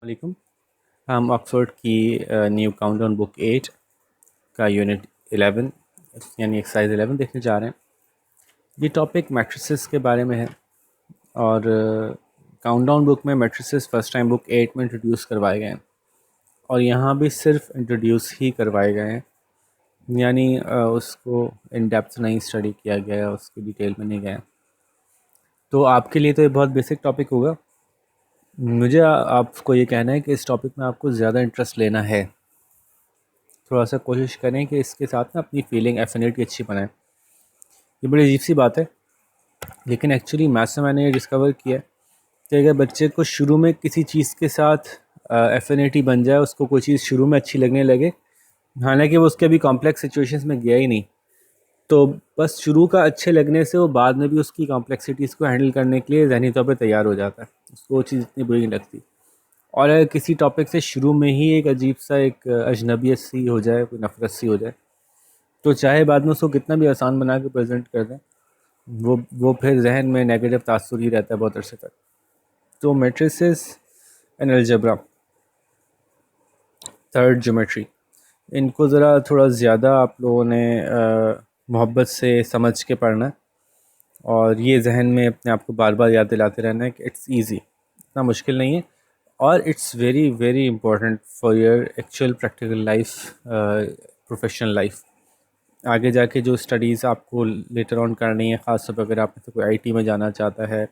वालेकुम। हम ऑक्सफोर्ड की न्यू काउंटडाउन बुक 8 का यूनिट 11 यानी एक्सरसाइज 11 देखने जा रहे हैं। ये टॉपिक मैट्रिसेस के बारे में है और काउंटडाउन बुक में मैट्रिसेस फर्स्ट टाइम बुक 8 में इंट्रोड्यूस करवाए गए हैं और यहाँ भी सिर्फ इंट्रोड्यूस ही करवाए गए हैं, यानी उसको इन डेप्थ नहीं स्टडी किया गया है, उसकी डिटेल में नहीं गया। तो आपके लिए तो ये बहुत बेसिक टॉपिक होगा। मुझे आपको ये कहना है कि इस टॉपिक में आपको ज़्यादा इंटरेस्ट लेना है। थोड़ा सा कोशिश करें कि इसके साथ ना अपनी फीलिंग एफिनिटी अच्छी बनाएं। ये बड़ी अजीब सी बात है, लेकिन एक्चुअली मैथ्स में मैंने ये डिस्कवर किया है कि अगर बच्चे को शुरू में किसी चीज़ के साथ एफिनिटी बन जाए, उसको कोई चीज़ शुरू में अच्छी लगने लगे, हालांकि वो उसके अभी कॉम्प्लेक्स सिचुएशंस में गया ही नहीं, तो बस शुरू का अच्छे लगने से वो बाद में भी उसकी कॉम्प्लेक्सिटीज़ को हैंडल करने के लिए ज़हनी तौर पर तैयार हो जाता है, उसको वो चीज़ इतनी बुरी नहीं लगती। और अगर किसी टॉपिक से शुरू में ही एक अजीब सा एक अजनबियत सी हो जाए, कोई नफरत सी हो जाए, तो चाहे बाद में उसको कितना भी आसान बना के प्रेजेंट कर दें, वो फिर जहन में नेगेटिव तासुर ही रहता है बहुत अरसे तक। तो matrices and algebra, third geometry, इनको ज़रा थोड़ा ज़्यादा आप लोगों ने मोहब्बत से समझ के पढ़ना है और ये जहन में अपने आप को बार बार याद दिलाते रहना है कि इट्स ईजी, इतना मुश्किल नहीं है और it's very very important for your actual practical life, professional life. आगे जाके जो स्टडीज़ आपको लेटर ऑन करनी है, ख़ास तौर पर अगर आप में से कोई आईटी में जाना चाहता है,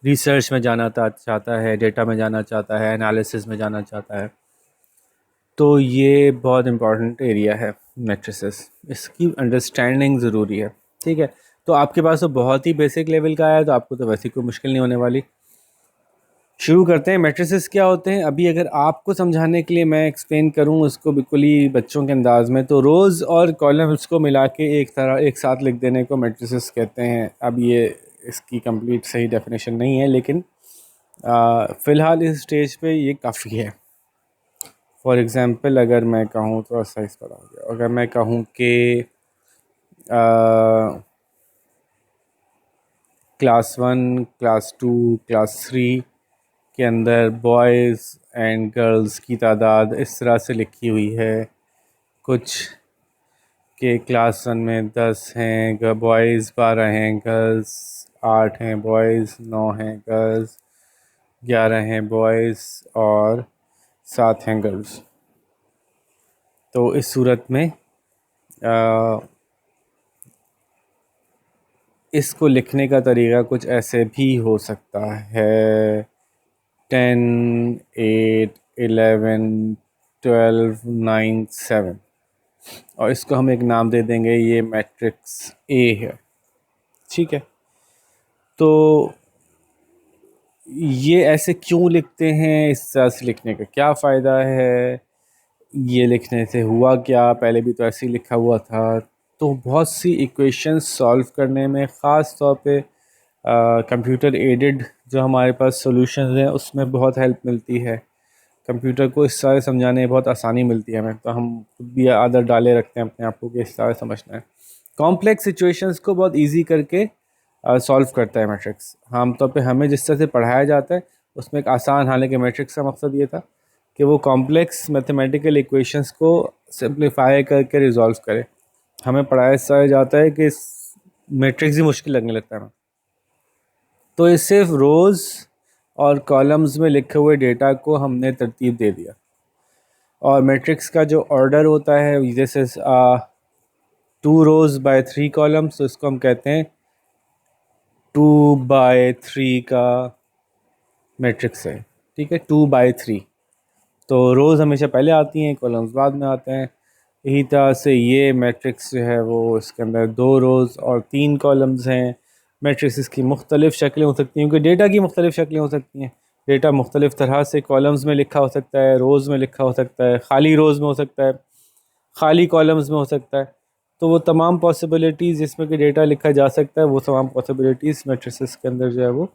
रिसर्च में जाना चाहता है, डेटा में जाना चाहता है, एनालिसिस में जाना चाहता है, तो ये बहुत इम्पॉर्टेंट एरिया है मैट्रिसेस। इसकी अंडरस्टैंडिंग ज़रूरी है। ठीक है, तो आपके पास तो बहुत ही बेसिक लेवल का है, तो आपको तो वैसे कोई मुश्किल नहीं होने वाली। शुरू करते हैं। मैट्रिसेस क्या होते हैं, अभी अगर आपको समझाने के लिए मैं एक्सप्लेन करूं उसको बिल्कुल ही बच्चों के अंदाज में, तो रोज़ और कॉलम्स को मिला के एक साथ लिख देने को मैट्रिसेस कहते हैं। अब ये इसकी कंप्लीट सही डेफिनेशन नहीं है, लेकिन फ़िलहाल इस स्टेज पे ये काफ़ी है। फॉर एग्ज़ाम्पल अगर मैं कहूँ, तो ऐसा इस पर आ गया, अगर मैं कहूँ कि क्लास 1, क्लास 2, क्लास 3 के अंदर बॉयज़ एंड गर्ल्स की तादाद इस तरह से लिखी हुई है कुछ, के क्लास 1 में 10 हैं बॉयज़, 12 हैं गर्ल्स, 8 हैं बॉयज़, 9 हैं गर्ल्स, 11 हैं बॉयज़ और 7 हैं गर्ल्स। तो इस सूरत में इसको लिखने का तरीका कुछ ऐसे भी हो सकता है: 10, 8, 11, 12, 9, 7, और इसको हम एक नाम दे देंगे, ये मैट्रिक्स ए है। ठीक है, तो ये ऐसे क्यों लिखते हैं, इस तरह से लिखने का क्या फ़ायदा है, ये लिखने से हुआ क्या, पहले भी तो ऐसे ही लिखा हुआ था। तो बहुत सी इक्वेशंस सॉल्व करने में, ख़ास तौर पे कंप्यूटर एडेड जो हमारे पास सॉल्यूशंस हैं, उसमें बहुत हेल्प मिलती है। कंप्यूटर को इस तरह समझाने में बहुत आसानी मिलती है हमें, तो हम खुद भी आदत डाले रखते हैं अपने आप को कि इस तरह समझना है। कॉम्प्लेक्स सिचुएशंस को बहुत इजी करके सॉल्व करता है मैट्रिक्स। आमतौर पे हमें जिस तरह से पढ़ाया जाता है उसमें एक आसान, हालांकि मैट्रिक्स का मकसद ये था कि वो कॉम्प्लेक्स मैथमेटिकल इक्वेशंस को सिंप्लीफाई करके रिजॉल्व करे। हमें पढ़ाया जाता है कि मैट्रिक्स ही मुश्किल लगने लगता है हमें। तो ये सिर्फ रोज़ और कॉलम्स में लिखे हुए डेटा को हमने तरतीब दे दिया, और मैट्रिक्स का जो ऑर्डर होता है, जैसे 2 rows by 3 columns, तो इसको हम कहते हैं 2 by 3 का मैट्रिक्स है। ठीक है, 2 by 3, तो रोज़ हमेशा पहले आती हैं, कॉलम्स बाद में आते हैं। यही तरह से ये मैट्रिक्स जो है वो, इसके अंदर 2 rows और 3 columns हैं। मैट्रिक्स की मुख्तलिफ़ शक्लें हो सकती हैं, क्योंकि डेटा की मुख्तलिफ़ शक्लें हो सकती हैं। डेटा मुख्तलिफ़ तरह से कॉलम्स में लिखा हो सकता है, रोज़ में लिखा हो सकता है, खाली रोज़ में हो सकता है, खाली कॉलम्स में हो सकता है। तो वो तमाम पॉसिबिलिटीज़ जिसमें कि डेटा लिखा जा सकता है, वो तमाम पॉसिबिलिटीज़ मैट्रिसेस के अंदर जो है वो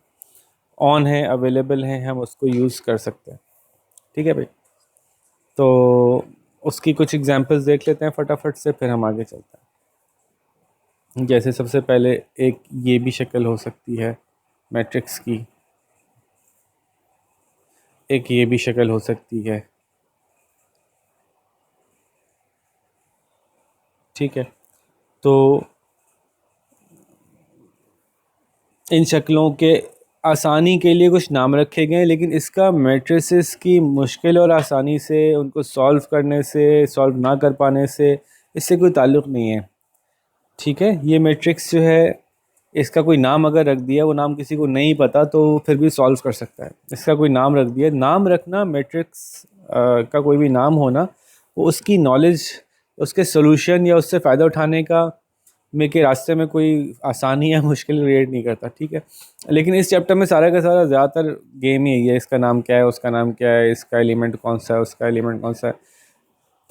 ऑन है, अवेलेबल हैं, हम उसको यूज़ कर सकते हैं। ठीक है भाई, तो उसकी कुछ एग्जांपल्स देख लेते हैं फटाफट से, फिर हम आगे चलते हैं। जैसे सबसे पहले एक ये भी शक्ल हो सकती है मैट्रिक्स की, एक ये भी शक्ल हो सकती है। ठीक है, तो इन शक्लों के आसानी के लिए कुछ नाम रखे गए हैं, लेकिन इसका मैट्रिसेस की मुश्किल और आसानी से उनको सॉल्व करने से, सॉल्व ना कर पाने से, इससे कोई ताल्लुक़ नहीं है। ठीक है, ये मैट्रिक्स जो है, इसका कोई नाम अगर रख दिया, वो नाम किसी को नहीं पता तो फिर भी सॉल्व कर सकता है। इसका कोई नाम रख दिया, नाम रखना मैट्रिक्स का कोई भी नाम होना, वो उसकी नॉलेज, उसके सोल्यूशन या उससे फ़ायदा उठाने का में के रास्ते में कोई आसानी या मुश्किल क्रिएट नहीं करता। ठीक है, लेकिन इस चैप्टर में सारा का सारा ज़्यादातर गेम ही है, इसका नाम क्या है, उसका नाम क्या है, इसका एलिमेंट कौन सा है, उसका एलिमेंट कौन सा है।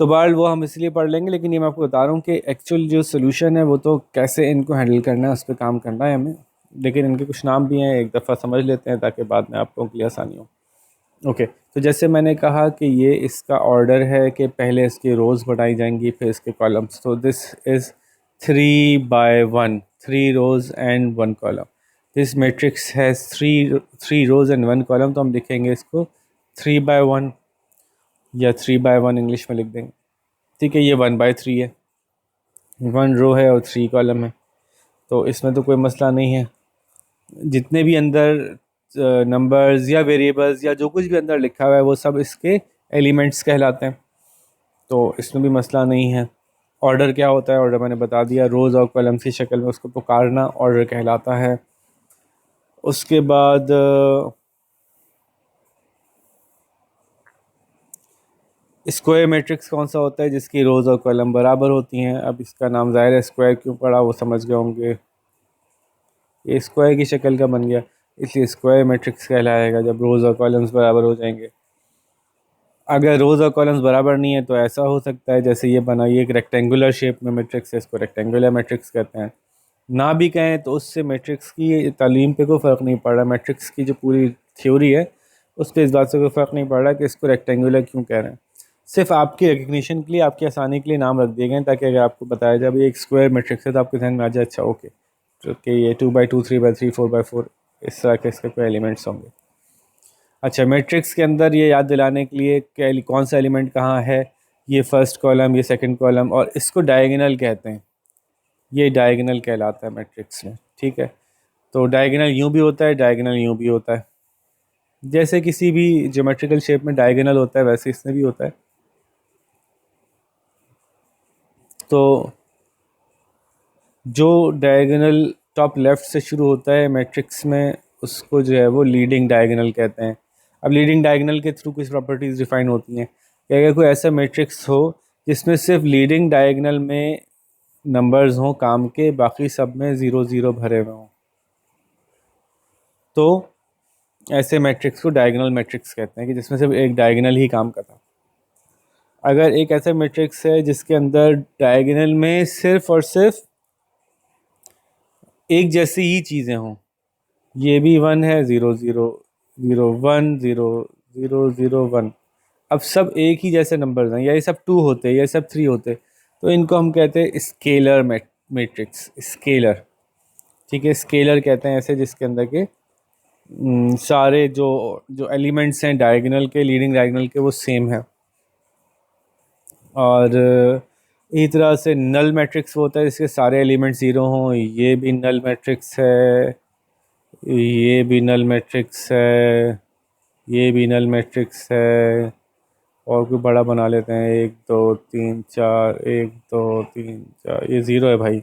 तो बहरहाल वो हम इसलिए पढ़ लेंगे, लेकिन ये मैं आपको बता रहा हूँ कि एक्चुअल जो सोल्यूशन है वो तो कैसे इनको हैंडल करना है, उस पर काम करना है हमें। लेकिन इनके कुछ नाम भी हैं, एक दफ़ा समझ लेते हैं ताकि बाद में आप लोगों के लिए आसानी हो। ओके, तो जैसे मैंने कहा कि ये इसका ऑर्डर है कि पहले इसकी रोज़ बनाई जाएंगी, फिर इसके कॉलम्स। तो this is 3 by 1, 3 rows and 1 column। This matrix has three rows and 1 column, तो हम लिखेंगे इसको 3 by 1 या 3 by 1 इंग्लिश में लिख देंगे। ठीक है, ये 1/3 है, 1 रो है और 3 कॉलम है, तो इसमें तो कोई मसला नहीं है। जितने भी अंदर नंबर्स या वेरिएबल्स या जो कुछ भी अंदर लिखा हुआ है वो सब इसके एलिमेंट्स कहलाते हैं, तो इसमें भी मसला नहीं है। ऑर्डर क्या होता है, ऑर्डर मैंने बता दिया, रोज़ और कॉलम्स की शक्ल में उसको पुकारना ऑर्डर कहलाता है। उसके बाद स्क्वायर मैट्रिक्स कौन सा होता है, जिसकी रोज़ और कॉलम बराबर होती हैं। अब इसका नाम ज़ाहिर है स्क्वायर क्यों पड़ा वो समझ गए होंगे, ये स्क्वायर की शक्ल का बन गया, इसलिए स्क्वायर मैट्रिक्स कहलाएगा जब रोज़ और कॉलम्स बराबर हो जाएंगे। अगर रोज़ और कॉलम्स बराबर नहीं है तो ऐसा हो सकता है, जैसे ये बना, ये एक रेक्टेंगुलर शेप में मैट्रिक्स है, इसको रेक्टेंगुलर मैट्रिक्स कहते हैं। ना भी कहें तो उससे मैट्रिक्स की तालीम पे कोई फ़र्क नहीं पड़ रहा, मैट्रिक्स की जो पूरी थ्योरी है उस पर इस बात से कोई फ़र्क नहीं पड़ रहा कि इसको रेक्टेंगुलर क्यों कह रहे हैं। सिर्फ आपकी रिकग्निशन के लिए, आपकी आसानी के लिए नाम रख दिए गए हैं, ताकि अगर आपको बताया जाए भाई एक स्क्वायर मैट्रिक्स है तो आपके ध्यान में आ जाए, अच्छा ओके, तो कि ये 2 by 2, 3 by 3, 4 by 4 इस तरह के इसके कोई एलिमेंट्स होंगे। अच्छा, मैट्रिक्स के अंदर ये याद दिलाने के लिए कि कौन सा एलिमेंट कहाँ है, ये फर्स्ट कॉलम, ये सेकंड कॉलम, और इसको डायगोनल कहते हैं, ये डायगोनल कहलाता है मैट्रिक्स में। ठीक है, तो डायगोनल यूँ भी होता है, डायगोनल यूँ भी होता है, जैसे किसी भी ज्योमेट्रिकल शेप में डायगोनल होता है वैसे इसमें भी होता है। तो जो डायगोनल टॉप लेफ़्ट से शुरू होता है मैट्रिक्स में, उसको जो है वो लीडिंग डायगोनल कहते हैं। अब लीडिंग डायगोनल के थ्रू कुछ प्रॉपर्टीज़ डिफाइन होती हैं कि अगर कोई ऐसा मैट्रिक्स हो जिसमें सिर्फ लीडिंग डायगोनल में नंबर्स हों काम के, बाकी सब में 0 0 भरे हुए हों, तो ऐसे मैट्रिक्स को डायगोनल मैट्रिक्स कहते हैं, कि जिसमें सिर्फ एक डायगोनल ही काम करता है। अगर एक ऐसा मैट्रिक्स है जिसके अंदर डायगोनल में सिर्फ और सिर्फ एक जैसी ही चीज़ें हों, ये भी 1 है, 0 0 0 1 0 0 0 1, अब सब एक ही जैसे नंबर्स हैं, या ये सब 2 होते, या सब 3 होते, तो इनको हम कहते हैं स्केलर मैट्रिक्स, स्केलर। ठीक है, स्केलर कहते हैं ऐसे जिसके अंदर के सारे जो जो एलिमेंट्स हैं डायगोनल के, लीडिंग डायगोनल के, वो सेम है। और इसी तरह से नल मैट्रिक्स वो होता है जिसके सारे एलिमेंट 0 हों, ये भी नल मैट्रिक्स है, ये भी नल मैट्रिक्स है, ये भी नल मैट्रिक्स है। और कोई बड़ा बना लेते हैं, 1 2 3 4, 1 2 3 4, ये 0 है भाई,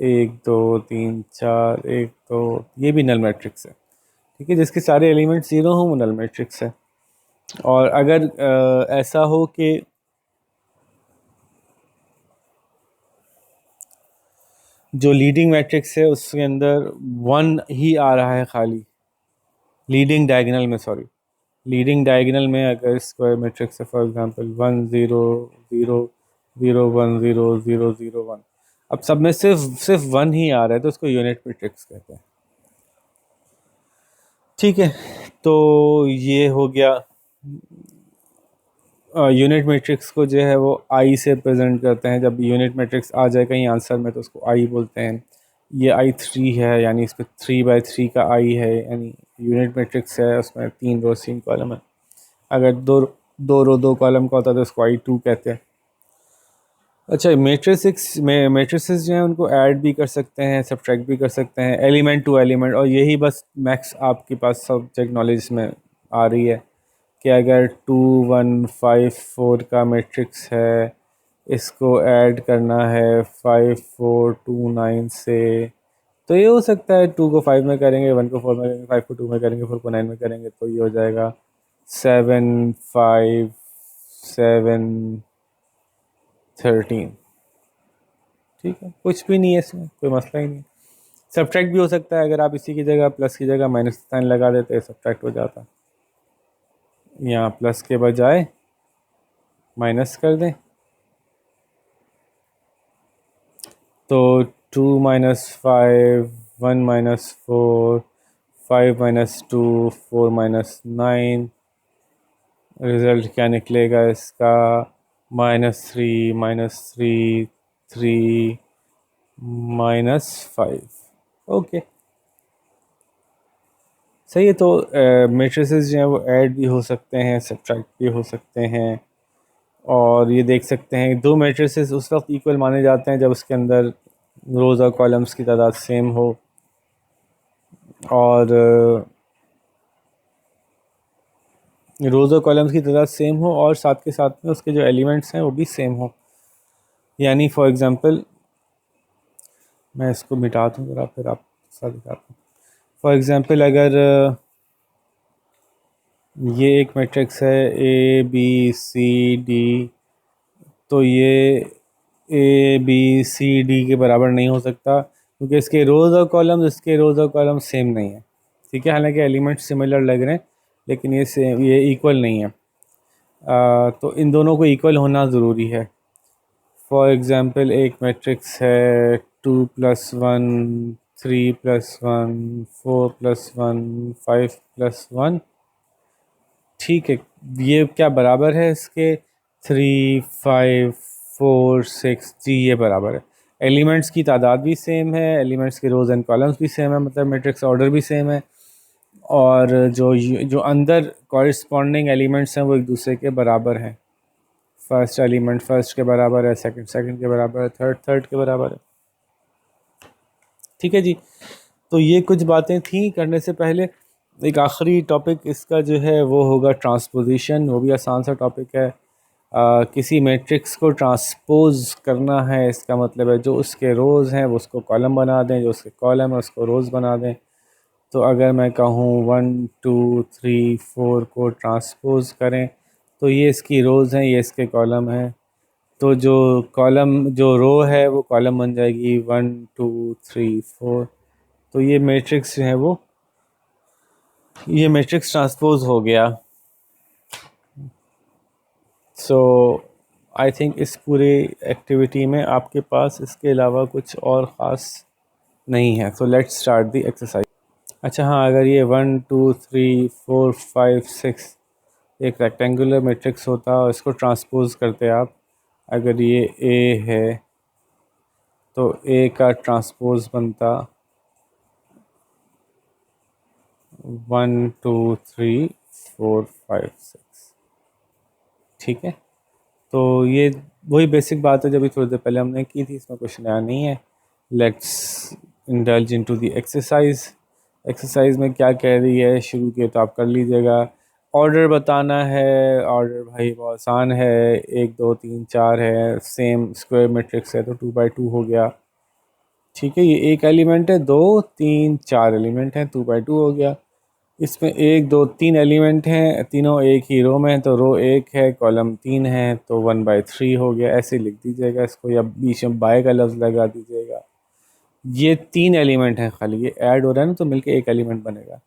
1 2 3 4, 1 2, ये भी नल मैट्रिक्स है। ठीक है, जिसके सारे एलिमेंट 0 हों वो नल मैट्रिक्स है। और अगर ऐसा हो कि जो लीडिंग मैट्रिक्स है उसके अंदर 1 ही आ रहा है खाली, लीडिंग डायगोनल में, सॉरी, लीडिंग डायगोनल में अगर स्क्वायर मैट्रिक्स है, फॉर एग्जांपल 1 0 0 0 1 0 0 0 1, अब सब में सिर्फ 1 ही आ रहा है, तो उसको यूनिट मैट्रिक्स कहते हैं। ठीक है, तो ये हो गया। यूनिट मैट्रिक्स को जो है वो आई से प्रेजेंट करते हैं, जब यूनिट मैट्रिक्स आ जाए कहीं आंसर में तो उसको आई बोलते हैं। ये I3 है, यानी इस पर 3 by 3 का आई है, यानी यूनिट मैट्रिक्स है, उसमें 3 रो 3 कॉलम है। अगर दो रो दो कॉलम का होता है तो इसको I2 कहते हैं। अच्छा, मैट्रिसेस जो हैं उनको ऐड भी कर सकते हैं, सब्ट्रैक्ट भी कर सकते हैं, एलिमेंट टू एलिमेंट। और यही बस मैक्स आपके पास सब्जेक्ट नॉलेज में आ रही है कि अगर 2 1 5 4 का मैट्रिक्स है, इसको ऐड करना है 5 4 2 9 से, तो ये हो सकता है 2 को 5 में करेंगे, 1 को 4 में करेंगे, 5 को 2 में करेंगे, 4 को 9 में करेंगे, तो ये हो जाएगा 7 5 7 13। ठीक है, कुछ भी नहीं है इसमें, कोई मसला ही नहीं। सब्ट्रैक्ट भी हो सकता है, अगर आप इसी की जगह प्लस की जगह माइनस साइन लगा देते सब्ट्रैक्ट हो जाता। यहाँ प्लस के बजाय माइनस कर दें तो 2 minus 5 1 minus 4 5 minus 2 4 minus 9, result क्या निकलेगा इसका? -3 3 -5। ओके, सही है। तो मैट्रिसेस जो हैं वो ऐड भी हो सकते हैं, सब्ट्रैक्ट भी हो सकते हैं। और ये देख सकते हैं दो मैट्रिसेस उस वक्त इक्वल माने जाते हैं जब उसके अंदर रोज़ और कॉलम्स की तादाद सेम हो, और रोज़ और कॉलम्स की तादाद सेम हो, और साथ के साथ में उसके जो एलिमेंट्स हैं वो भी सेम हो। यानी फॉर एग्ज़ाम्पल, मैं इसको मिटा दूँ ज़रा, फिर आप साथ दिखाता हूँ। फॉर एग्ज़ाम्पल, अगर ये एक मैट्रिक्स है ABCD, तो ये ABCD के बराबर नहीं हो सकता क्योंकि इसके रोज़ और कॉलम सेम नहीं है। ठीक है, हालांकि एलिमेंट्स सिमिलर लग रहे हैं लेकिन ये इक्वल नहीं है। तो इन दोनों को इक्वल होना ज़रूरी है। फॉर एग्ज़ाम्पल, एक मैट्रिक्स है 2 + 1 3 + 1 4 + 1 5 + 1। ठीक है, ये क्या बराबर है इसके? 3 5 4 6 जी, ये बराबर है। एलिमेंट्स की तादाद भी सेम है, एलिमेंट्स के रोज़ एंड कॉलम्स भी सेम है, मतलब मैट्रिक्स ऑर्डर भी सेम है, और जो अंदर कॉरिस्पॉन्डिंग एलिमेंट्स हैं वो एक दूसरे के बराबर हैं। फर्स्ट एलिमेंट फर्स्ट के बराबर है, सेकंड सेकंड के बराबर है, थर्ड थर्ड के बराबर है। ठीक है जी, तो ये कुछ बातें थी। करने से पहले एक आखिरी टॉपिक इसका जो है वो होगा ट्रांसपोजिशन। वो भी आसान सा टॉपिक है। किसी मैट्रिक्स को ट्रांसपोज करना है, इसका मतलब है जो उसके रोज़ हैं वो उसको कॉलम बना दें, जो उसके कॉलम है उसको रोज़ बना दें। तो अगर मैं कहूँ 1 2 3 4 को ट्रांसपोज करें, तो ये इसकी रोज़ हैं, ये इसके कॉलम हैं। तो जो रो है वो कॉलम बन जाएगी 1 2 3 4। तो ये मैट्रिक्स जो है वो ये मैट्रिक्स ट्रांसपोज हो गया। सो आई थिंक इस पूरे एक्टिविटी में आपके पास इसके अलावा कुछ और ख़ास नहीं है। So let's start the exercise. अच्छा हाँ, अगर ये 1 2 3 4 5 6 एक रेक्टेंगुलर मैट्रिक्स होता और इसको ट्रांसपोज करते आप, अगर ये A है तो A का ट्रांसपोज बनता 1 2 3 4 5 6। ठीक है, तो ये वही बेसिक बात है जो भी थोड़ी देर पहले हमने की थी, इसमें कुछ नया नहीं है। Let's indulge into the exercise. Exercise में क्या कह रही है, शुरू किए तो आप कर लीजिएगा। ऑर्डर बताना है। ऑर्डर भाई बहुत आसान है, 1 2 3 4 है, सेम स्क्वायर मैट्रिक्स है तो 2 बाई 2 हो गया। ठीक है, ये एक एलिमेंट है, 2 3 4 एलिमेंट हैं, 2 बाई 2 हो गया। इसमें 1 2 3 एलिमेंट हैं, तीनों एक ही रो में हैं, तो रो 1 है, कॉलम 3 है, तो 1 बाई 3 हो गया। ऐसे लिख दीजिएगा इसको, या बीच में बाय का लफ्ज़ लगा दीजिएगा। ये 3 एलिमेंट हैं, खाली ये ऐड हो रहा है ना तो मिलके एक एलिमेंट बनेगा।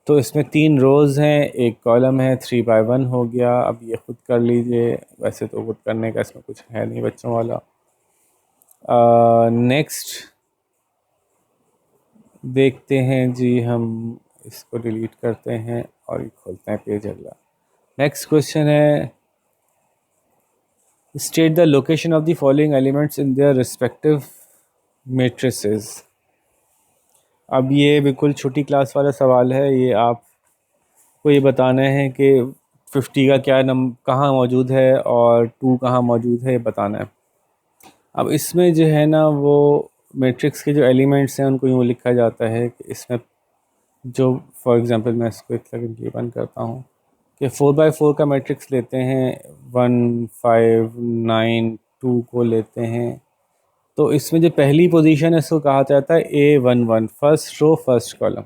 तो इसमें 3 रोज़ हैं, एक कॉलम है, 3 बाई 1 हो गया। अब ये खुद कर लीजिए, वैसे तो खुद करने का इसमें कुछ है नहीं बच्चों वाला। नेक्स्ट देखते हैं जी, हम इसको डिलीट करते हैं और ये खोलते हैं पेज अगला। नेक्स्ट क्वेश्चन है, state the location of the following elements in their respective matrices. अब ये बिल्कुल छोटी क्लास वाला सवाल है। ये आपको ये बताना है कि 50 का क्या कहाँ मौजूद है और 2 कहाँ मौजूद है ये बताना है। अब इसमें जो है ना वो मैट्रिक्स के जो एलिमेंट्स हैं उनको यूँ लिखा जाता है कि इसमें जो फॉर एग्जांपल मैं इसको एक सेकंड के लिए बंद करता हूँ कि 4x4 का मैट्रिक्स लेते हैं, 1 5 9 2 को लेते हैं। तो इसमें जो पहली पोजीशन है इसको कहा जाता है A11 first row first column.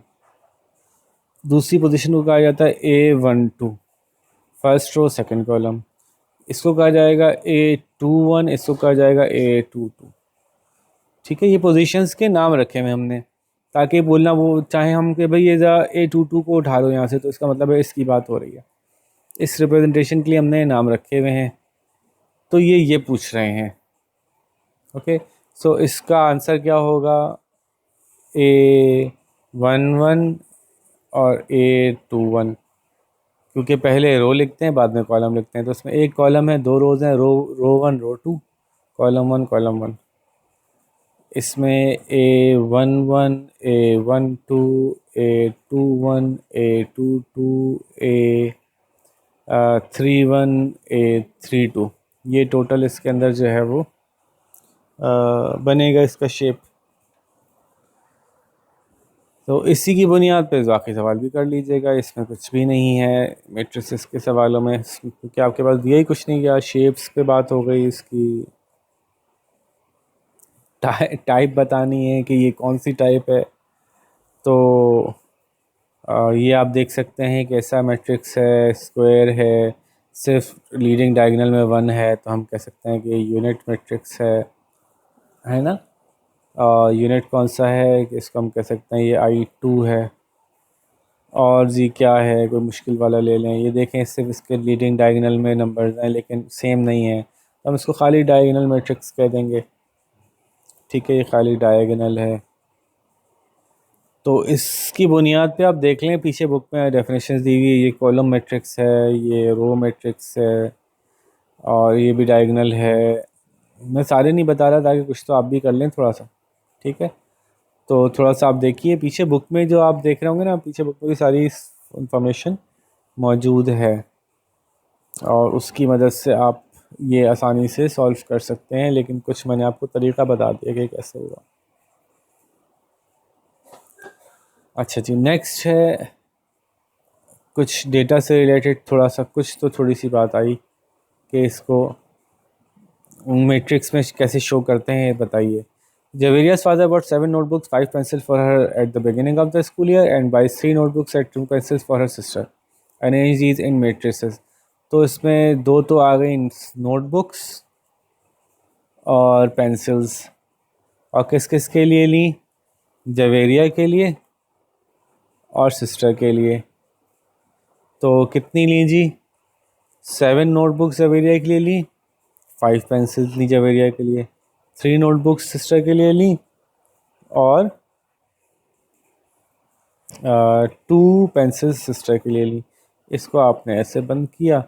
दूसरी पोजीशन को कहा जाता है A12 first row second column. इसको कहा जाएगा A21, इसको कहा जाएगा A22। ठीक है, ये पोजीशंस के नाम रखे हुए हमने ताकि बोलना वो चाहे हम कि भाई ये A22 को उठा लो यहाँ से, तो इसका मतलब है इसकी बात हो रही है। इस रिप्रेजेंटेशन के लिए हमने नाम रखे हुए हैं। तो ये पूछ रहे हैं। ओके, सो इसका आंसर क्या होगा? A11 और A21, क्योंकि पहले रो लिखते हैं बाद में कॉलम लिखते हैं। तो इसमें एक कॉलम है, दो रोज़ हैं, रो 1 रो 2, कॉलम 1 कॉलम 1। इसमें A11 A12 A21 A22 A31 A32, ये टोटल इसके अंदर जो है वो बनेगा इसका शेप। तो इसी की बुनियाद पे बाकी सवाल भी कर लीजिएगा, इसमें कुछ भी नहीं है मैट्रिसेस के सवालों में, क्योंकि आपके पास दिया ही कुछ नहीं गया। शेप्स पे बात हो गई, इसकी टाइप बतानी है कि ये कौन सी टाइप है। तो ये आप देख सकते हैं कि ऐसा मैट्रिक्स है, स्क्वायर है, सिर्फ लीडिंग डायगोनल में 1 है, तो हम कह सकते हैं कि यूनिट मैट्रिक्स है ना। यूनिट कौन सा है कि इसको हम कह सकते हैं ये I2 है। और जी क्या है, कोई मुश्किल वाला ले लें। ये देखें, सिर्फ इसके लीडिंग डायगोनल में नंबर्स हैं लेकिन सेम नहीं है, तो हम इसको खाली डायगोनल मैट्रिक्स कह देंगे। ठीक है, ये खाली डायगोनल है। तो इसकी बुनियाद पे आप देख लें, पीछे बुक में डेफिनेशंस दी हुई है। ये कॉलम मैट्रिक्स है, ये रो मैट्रिक्स है, और ये भी डायगोनल है। मैं सारे नहीं बता रहा ताकि कुछ तो आप भी कर लें थोड़ा सा। ठीक है, तो थोड़ा सा आप देखिए पीछे बुक में, जो आप देख रहे होंगे ना पीछे बुक में, सारी इंफॉर्मेशन मौजूद है और उसकी मदद से आप ये आसानी से सॉल्व कर सकते हैं। लेकिन कुछ मैंने आपको तरीका बता दिया कि कैसे होगा। अच्छा जी, नेक्स्ट है कुछ डेटा से रिलेटेड थोड़ा सा, कुछ तो थोड़ी सी बात आई कि इसको मैट्रिक्स में कैसे शो करते हैं, बताइए। Javeria's father bought 7 notebooks, 5 pencils for her at the beginning of the school year and buys 3 notebooks and 2 pencils for her sister. Arrange these in matrices. तो इसमें दो तो आ गई नोटबुक्स और पेंसिल्स, और किस किस के लिए ली? जवेरिया के लिए और सिस्टर के लिए। तो कितनी ली जी? 7 नोटबुक्स जवेरिया के लिए ली, 5 पेंसिल्स ली जवेरिया के लिए, 3 नोटबुक्स सिस्टर के लिए ली, और 2 पेंसिल्स सिस्टर के लिए ली। इसको आपने ऐसे बंद किया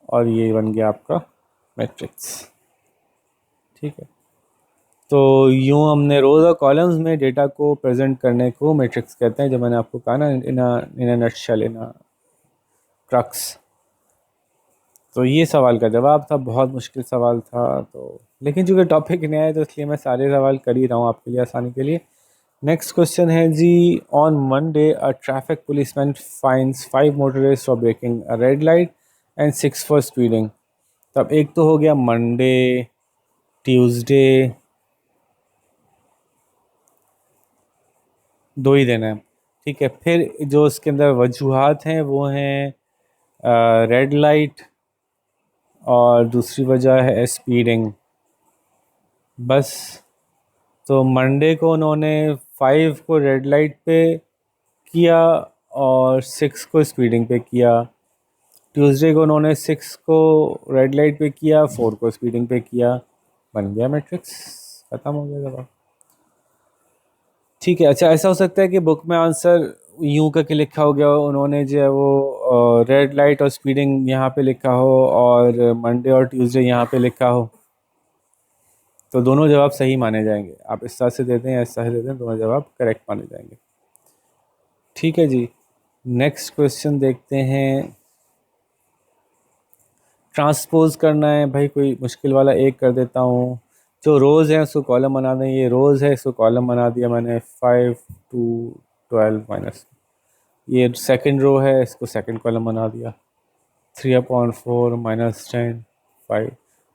और ये बन गया आपका मैट्रिक्स। ठीक है, तो यूँ हमने रोज़ और कॉलम्स में डेटा को प्रेजेंट करने को मैट्रिक्स कहते हैं, जो मैंने आपको कहा ना, इन a nutshell, in a crux. तो ये सवाल का जवाब था, बहुत मुश्किल सवाल था। तो लेकिन चूँकि टॉपिक नया है तो इसलिए मैं सारे सवाल कर ही रहा हूँ आपके लिए आसानी के लिए। नेक्स्ट क्वेश्चन है जी, on Monday a traffic policeman fines 5 motorist for breaking a red light and 6 for speeding. तो अब एक तो हो गया मंडे, ट्यूसडे, 2 ही दिन है। ठीक है, फिर जो उसके अंदर वजूहात हैं वो हैं रेड लाइट और दूसरी वजह है स्पीडिंग, बस। तो मंडे को उन्होंने 5 को रेड लाइट पे किया और 6 को स्पीडिंग पे किया। ट्यूसडे को उन्होंने 6 को रेड लाइट पे किया, 4 को स्पीडिंग पे किया। बन गया मैट्रिक्स, ख़त्म हो गया जवाब। ठीक है, अच्छा ऐसा हो सकता है कि बुक में आंसर यूं करके लिखा हो गया हो, उन्होंने जो है वो रेड लाइट और स्पीडिंग यहाँ पे लिखा हो और मंडे और ट्यूसडे यहाँ पे लिखा हो, तो दोनों जवाब सही माने जाएंगे। आप इस तरह से देते हैं या इस तरह से देते हैं, दोनों जवाब करेक्ट माने जाएंगे। ठीक है जी, नेक्स्ट क्वेश्चन देखते हैं। ट्रांसपोज करना है भाई, कोई मुश्किल वाला एक कर देता हूँ। जो रोज़ है उसको कॉलम बना दें, ये रोज़ है इसको कॉलम बना दिया मैंने, 5 to 12 माइनस, ये सेकंड रो है इसको सेकंड कॉलम बना दिया, 3/4 - 10 5।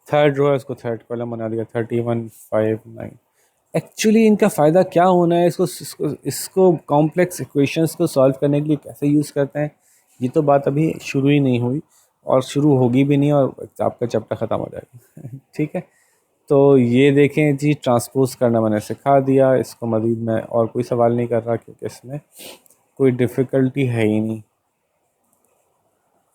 थर्ड रो है उसको थर्ड कॉलम बना दिया, 31 5 9। एक्चुअली इनका फ़ायदा क्या होना है, इसको कॉम्प्लेक्स इक्वेशंस को सॉल्व करने के लिए कैसे यूज़ करते हैं, ये तो बात अभी शुरू ही नहीं हुई और शुरू होगी भी नहीं, और आपका चैप्टर ख़त्म हो जाएगा ठीक है। तो ये देखें जी, ट्रांसपोज करना मैंने सिखा दिया, इसको मज़ीद मैं और कोई सवाल नहीं कर रहा क्योंकि इसमें कोई डिफ़िकल्टी है ही नहीं।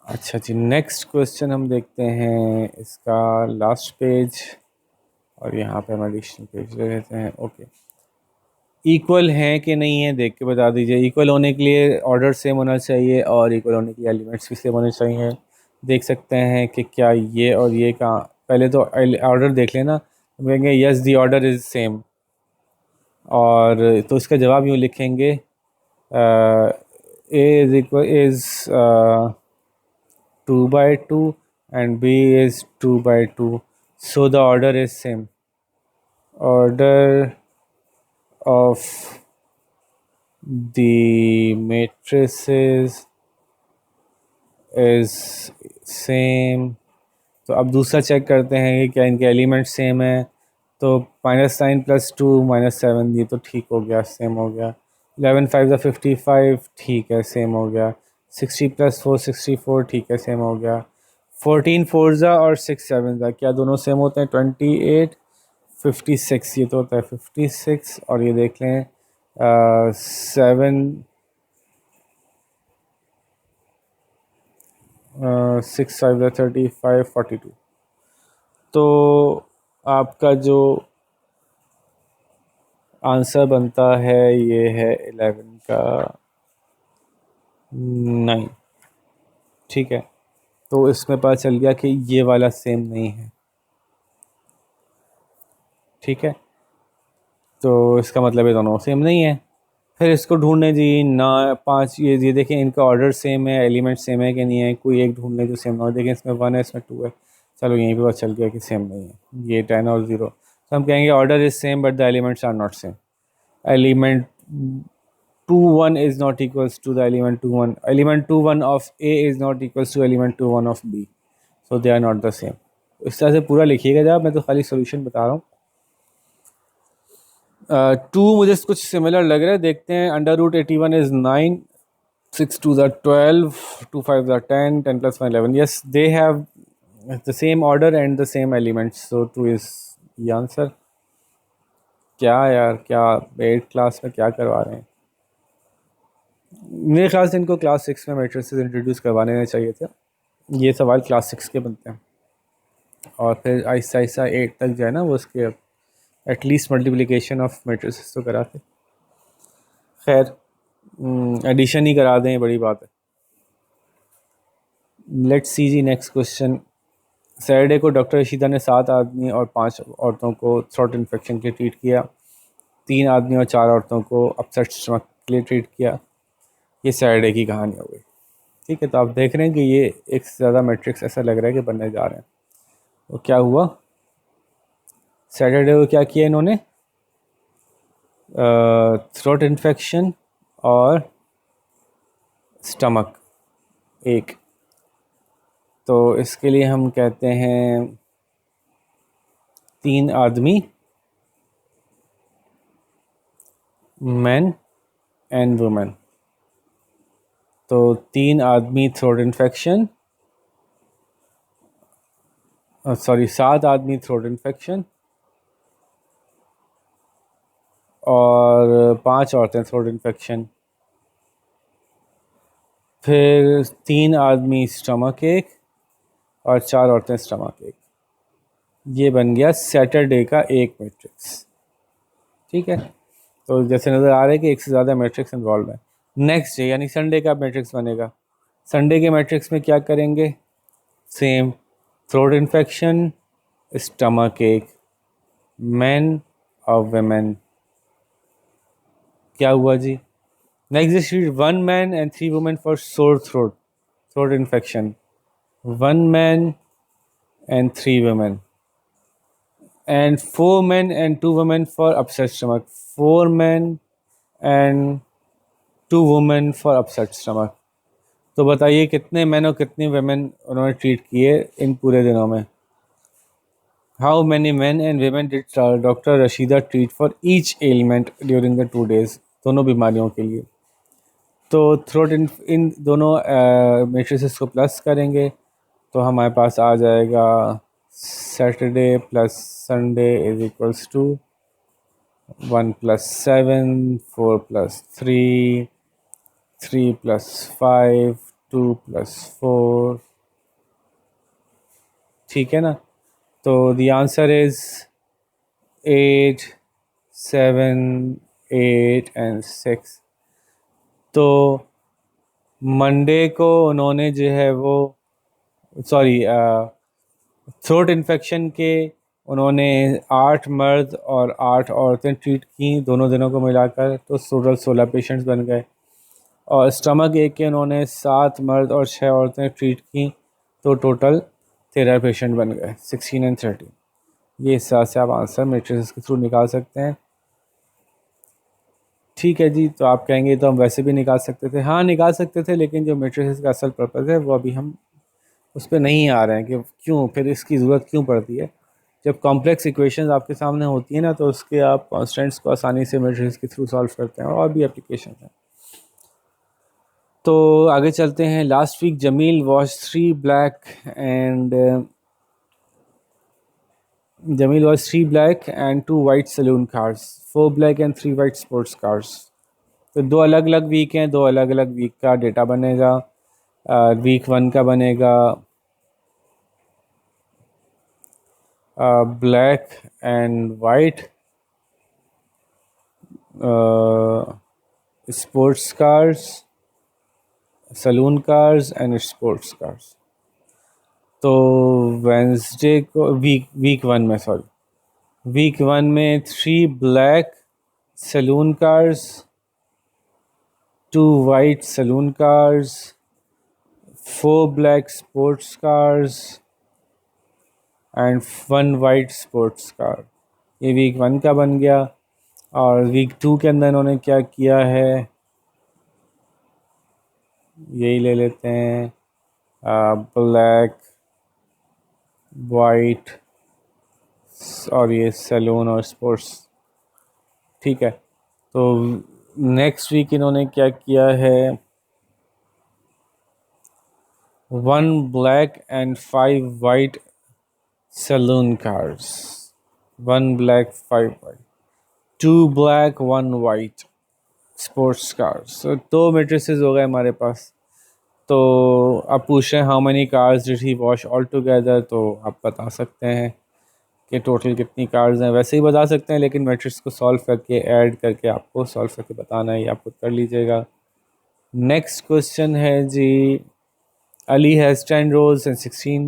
अच्छा जी, नेक्स्ट क्वेश्चन हम देखते हैं, इसका लास्ट पेज, और यहाँ पे हम एडिशनल पेज ले लेते हैं। ओके, इक्वल हैं कि नहीं है देख के बता दीजिए। इक्वल होने के लिए ऑर्डर सेम होना चाहिए और इक्वल होने के लिए एलिमेंट्स भी सेम होने चाहिए। देख सकते हैं कि क्या ये और ये कहाँ, पहले तो ऑर्डर देख लेना, तो कहेंगे yes the order is same, और तो इसका जवाब यूँ लिखेंगे, A is equal is 2/2 and B is 2/2, so the order is same. Order of the matrices is same. तो अब दूसरा चेक करते हैं कि क्या इनके एलिमेंट सेम है। तो -9 + 2 -7, ये तो ठीक हो गया, सेम हो गया। 11 5 55, ठीक है, सेम हो गया। 60 + 4 64, ठीक है, सेम हो गया। 14 4 और 6 7, क्या दोनों सेम होते हैं? 28 56, ये तो होता है 56, और ये देख लें 7 6 5 35 42। तो आपका जो आंसर बनता है ये है 11 का 9, ठीक है। तो इसमें पता चल गया कि ये वाला सेम नहीं है, ठीक है। तो इसका मतलब ये दोनों सेम नहीं है। फिर इसको ढूंढने जी ना, 5, ये देखें इनका ऑर्डर सेम है, एलिमेंट सेम है कि नहीं है, कोई एक ढूंढ लें जो सेम ना हो। देखें इसमें 1 है, इसमें 2 है, चलो यहीं पे पता चल गया कि सेम नहीं है, ये 10 और 0। तो हम कहेंगे order is same but the elements are not same. Element 2 1 is not equals to the element 2 1, element 2 1 of A is not equals to element 2 1 of B, so they are not the same। इस तरह से पूरा लिखिएगा जब, मैं तो खाली solution बता रहा हूँ। 2 मुझे कुछ सिमिलर लग रहा है, देखते हैं। √81 is 9, 6 2 are 12, 2 5 are 10, 10 + 1 11। Yes, they have the same order and the same elements, so 2 is the answer। क्या यार, क्या 8th क्लास में क्या करवा रहे हैं? मेरे ख्याल से इनको क्लास 6 में मैट्रिसेस इंट्रोड्यूस करवाने चाहिए थे। ये सवाल क्लास 6 के बनते हैं, और फिर आहिस्ता आहिस्ता 8 तक जो है ना, वो उसके एटलीस्ट मल्टीप्लिकेशन ऑफ मैट्रिसेस तो कराते। खैर, एडिशन ही करा दें, बड़ी बात है। लेट्स सी जी, नेक्स्ट क्वेश्चन। सैटरडे को डॉक्टर रशीदा ने 7 आदमी और 5 औरतों को थ्रोट इन्फेक्शन के ट्रीट किया। 3 आदमी और 4 औरतों को अपसेट स्टमक के लिए ट्रीट किया। ये सैटरडे की कहानी हो गई, ठीक है। तो आप देख रहे हैं कि ये एक से ज़्यादा मैट्रिक्स ऐसा लग रहा है कि बनने जा रहे हैं। तो क्या हुआ, सैटरडे को क्या किया इन्होंने? थ्रोट इन्फेक्शन और स्टमक एक। तो इसके लिए हम कहते हैं 3 आदमी, मैन एंड वुमेन। तो 3 आदमी थ्रोट इन्फेक्शन, सॉरी 7 आदमी थ्रोट इन्फेक्शन और 5 औरतें थ्रोट इन्फेक्शन। फिर 3 आदमी स्टमक एक और 4 औरतें स्टमक एक। ये बन गया सैटरडे का एक मैट्रिक्स, ठीक है। तो जैसे नज़र आ रहा है कि एक से ज़्यादा मैट्रिक्स इन्वॉल्व है। नेक्स्ट डे यानी संडे का मैट्रिक्स बनेगा। संडे के मैट्रिक्स में क्या करेंगे? Same, throat infection, stomach ache, man और वेमेन। क्या हुआ जी? Next sheet, 1 man and 3 women for sore throat, throat infection. 1 man and 3 women, and 4 men and 2 women for upset stomach. 4 men and 2 women for upset stomach. तो बताइए कितने man और कितनी women उन्होंने ट्रीट किए इन पूरे दिनों में. How many man and women did doctor Rashida treat for each element during the 2 days, दोनों बीमारियों के लिए. तो थ्रोट इन दोनों मेट्रिसेस को प्लस करेंगे तो हमारे पास आ जाएगा Saturday plus Sunday is equals to 1 + 7, 4 + 3, 3 + 5, 2 + 4. ठीक है ना. तो द आंसर इज 8, 7, 8 and 6. तो मंडे को उन्होंने जो है वो सॉरी थ्रोट इन्फेक्शन के उन्होंने 8 मर्द और 8 औरतें ट्रीट की दोनों दिनों को मिलाकर, तो टोटल 16 पेशेंट्स बन गए. और स्टमक एक के उन्होंने 7 मर्द और 6 औरतें ट्रीट की, तो टोटल 13 पेशेंट बन गए, 16 and 13. ये हिसाब से आप आंसर मैट्रिसेस के थ्रू निकाल सकते हैं. ठीक है जी. तो आप कहेंगे तो हम वैसे भी निकाल सकते थे. हाँ निकाल सकते थे, लेकिन जो मैट्रिसेस का असल पर्पज़ है वो अभी हम उस पर नहीं आ रहे हैं कि क्यों फिर इसकी ज़रूरत क्यों पड़ती है. जब कॉम्प्लेक्स इक्वेशंस आपके सामने होती है ना, तो उसके आप कॉन्स्टेंट्स को आसानी से मैट्रिसेस के थ्रू सॉल्व करते हैं, और भी एप्लीकेशन हैं. तो आगे चलते हैं. Last week Jamil watch 3 black and 2 white saloon cars, 4 black and 3 white sports cars. तो 2 अलग अलग वीक हैं, 2 अलग अलग वीक का डेटा बनेगा. वीक 1 का बनेगा black and white sports cars, saloon cars and sports cars. तो वेंसडे को वीक 1 में वीक 1 में 3 black saloon cars, 2 white saloon cars, 4 black sports cars and 1 white sports car. ये वीक 1 का बन गया. और वीक 2 के अंदर इन्होंने क्या किया है, यही ले लेते हैं, ब्लैक, वाइट और ये सैलून और स्पोर्ट्स. ठीक है. तो नेक्स्ट वीक इन्होंने क्या किया है, 1 black and 5 white saloon cars, 1 black 5 white, 2 black 1 white sports cars. तो 2 मैट्रिसेस हो गए हमारे पास. तो अब पूछ रहे हैं how many cars did he wash all together. तो आप बता सकते हैं कि टोटल कितनी कार्स हैं, वैसे ही बता सकते हैं, लेकिन मैट्रिक्स को सॉल्व करके ऐड करके आपको सॉल्व करके बताना है, आप खुद कर लीजिएगा. नेक्स्ट क्वेश्चन है जी, Ali has 10 rose and 16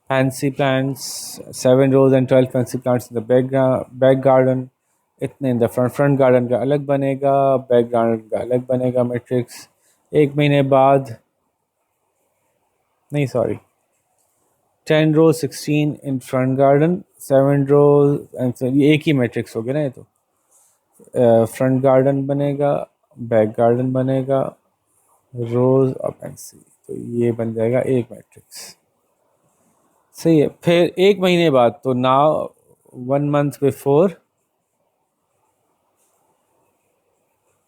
fancy plants, 7 rose and 12 fancy plants in the back garden. इतने इन द फ्रंट गार्डन का अलग बनेगा, बैक गार्डन का अलग बनेगा मैट्रिक्स. 1 महीने बाद, नहीं sorry, 10 rows 16 in front garden, 7 rows and so ये एक ही मैट्रिक्स हो गया ना. ये तो फ्रंट गार्डन बनेगा, बैक गार्डन बनेगा, रोज और पेंसी. तो ये बन जाएगा एक मैट्रिक्स. सही है. फिर 1 महीने बाद, तो नाउ 1 month बिफोर,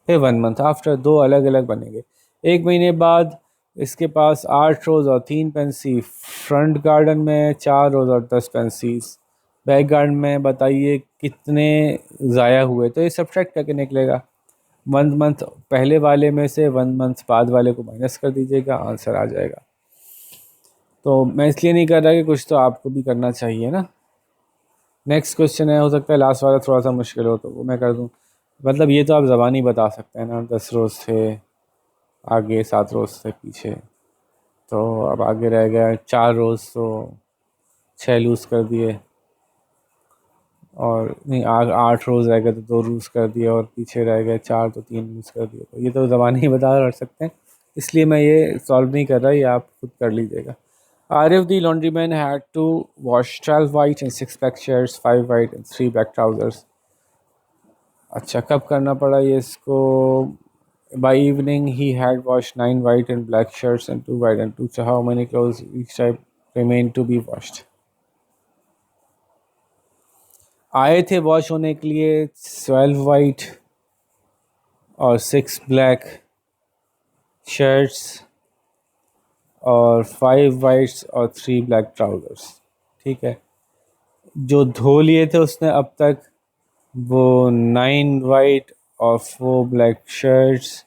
फिर 1 month आफ्टर, 2 अलग अलग बनेंगे. 1 महीने बाद इसके पास 8 रोज और 3 पेंसी फ्रंट गार्डन में, 4 रोज और 10 पेंसीज बैक गार्डन में. बताइए कितने ज़ाया हुए. तो ये सब्ट्रैक्ट करके निकलेगा. 1 मंथ पहले वाले में से 1 मंथ बाद वाले को माइनस कर दीजिएगा, आंसर आ जाएगा. तो मैं इसलिए नहीं कर रहा कि कुछ तो आपको भी करना चाहिए ना. नेक्स्ट क्वेश्चन है, हो सकता है लास्ट वाला थोड़ा सा मुश्किल हो, तो वो मैं कर दूँ. मतलब ये तो आप ज़बानी बता सकते हैं ना. 10 रोज़ थे आगे, 7 रोज़ थे पीछे, तो अब आगे रह गया 4 रोज़, तो 6 लूज़ कर दिए, और नहीं 8 रोज़ रह गए तो 2 लूज़ कर दिए, और पीछे रह गए 4 तो 3 लूज़ कर दिए. तो ये तो ज़बानी ही बता कर सकते हैं, इसलिए मैं ये सॉल्व नहीं कर रहा, ये आप खुद कर लीजिएगा. Arif the laundryman had to wash 12 white and 6 black shirts, 5 white and 3 black trousers. अच्छा कब करना पड़ा ये इसको? By evening he had washed 9 white and black shirts and 2 white and 2. So how many clothes each type remained to be washed? आए थे wash होने के लिए 12 वाइट और 6 ब्लैक शर्ट्स और 5 वाइट्स और 3 ब्लैक ट्राउज़र्स। ठीक है, जो धो लिए थे उसने अब तक वो 9 वाइट और 4 ब्लैक शर्ट्स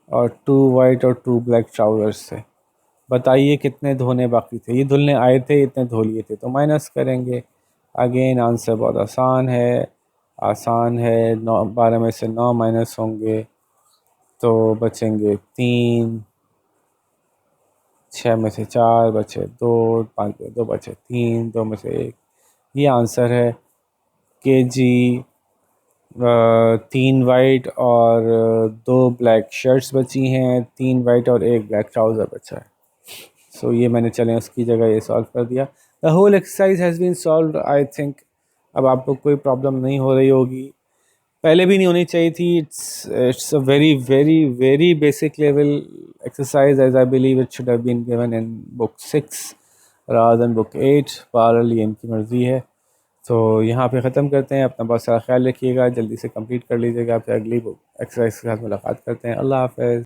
और 2 वाइट और 2 ब्लैक ट्राउज़र्स थे। बताइए कितने धोने बाकी थे? ये धुलने आए थे, इतने धो लिए थे, तो माइनस करेंगे। अगेन आंसर बहुत आसान है। 12 में से 9 माइनस होंगे तो बचेंगे 3, 6 में से 4 बचे 2, 5 में 2 बचे 3, 2 में से 1। ये आंसर है कि जी 3 वाइट और 2 ब्लैक शर्ट्स बची हैं, 3 वाइट और 1 ब्लैक ट्राउज़र बचा है। सो ये मैंने चलें उसकी जगह ये सॉल्व कर दिया। The whole exercise has been solve. I think अब आपको कोई प्रॉब्लम नहीं हो रही होगी, पहले भी नहीं होनी चाहिए थी। It's a very very very basic level exercise as I believe it should have been given in book 6 rather than book 8। बहरहाल ये इनकी मर्ज़ी है। तो यहाँ पे ख़त्म करते हैं। अपना बहुत सारा ख्याल रखिएगा, जल्दी से कंप्लीट कर लीजिएगा। फिर अगली बुक एक्सरसाइज के साथ मुलाकात करते हैं। अल्लाह हाफ़िज़।